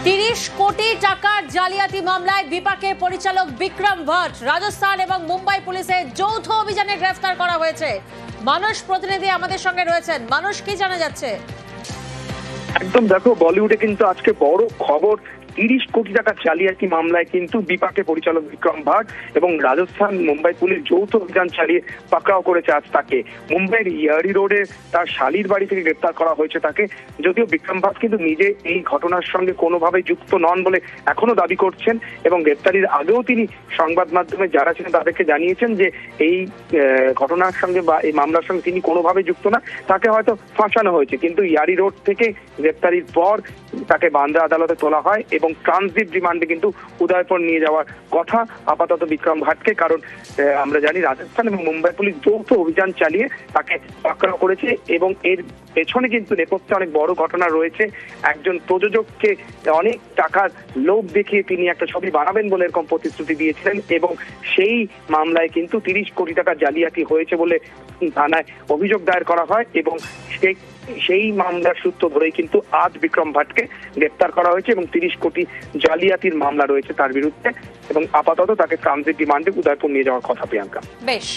30 কোটি টাকার জালিয়াতি মামলায় বিপাকে পরিচালক বিক্রম ভট্ট রাজস্থান এবং মুম্বাই পুলিশের যৌথ অভিযানে গ্রেফতার করা হয়েছে। মানুষ প্রতিনিধি আমাদের সঙ্গে রয়েছেন। মানুষ, কি জানা যাচ্ছে? একদম দেখো, বলিউডে কিন্তু আজকে বড় খবর। 30 কোটি টাকা জালিয়াতি মামলায় কিন্তু বিপাকে পরিচালক বিক্রম ভাট এবং রাজস্থান মুম্বাই পুলিশ যৌথ অভিযান চালিয়ে পাকড়াও করেছে আজ তাকে। মুম্বাইয়ের ইয়ারি রোডে তার শালির বাড়ি থেকে গ্রেপ্তার করা হয়েছে তাকে। যদিও বিক্রম ভাট কিন্তু নিজে এই ঘটনার সঙ্গে কোনোভাবে যুক্ত নন বলে এখনো দাবি করছেন এবং গ্রেপ্তারির আগেও তিনি সংবাদ মাধ্যমে যারা ছিলেন তাদেরকে জানিয়েছেন যে এই ঘটনার সঙ্গে বা এই মামলার সঙ্গে তিনি কোনোভাবে যুক্ত না, তাকে হয়তো ফাঁসানো হয়েছে। কিন্তু ইয়ারি রোড থেকে গ্রেপ্তারির পর তাকে বান্দ্রা আদালতে তোলা হয় এবং ট্রানজিট রিমান্ডে কিন্তু উদয়পুর নিয়ে যাওয়ার কথা আপাতত বিক্রম ভাটকে। কারণ আমরা জানি রাজস্থান এবং মুম্বাই পুলিশ যৌথ অভিযান চালিয়ে তাকে পাকড়াও করেছে এবং এর পেছনে কিন্তু নেপথ্যে অনেক বড় ঘটনা রয়েছে। একজন প্রযোজককে অনেক টাকার লোভ দেখিয়ে তিনি একটা ছবি বানাবেন বলে এরকম প্রতিশ্রুতি দিয়েছিলেন এবং সেই মামলায় কিন্তু 30 কোটি টাকা জালিয়াতি হয়েছে বলে থানায় অভিযোগ দায়ের করা হয় এবং সেই মামলার সূত্র ধরেই কিন্তু আজ বিক্রম ভাটকে গ্রেপ্তার করা হয়েছে এবং 30 কোটি জালিয়াতির মামলা রয়েছে তার বিরুদ্ধে এবং আপাতত তাকে ট্রানজিট রিমান্ডে উদয়পুর নিয়ে যাওয়ার কথা। প্রিয়াঙ্কা, বেশ।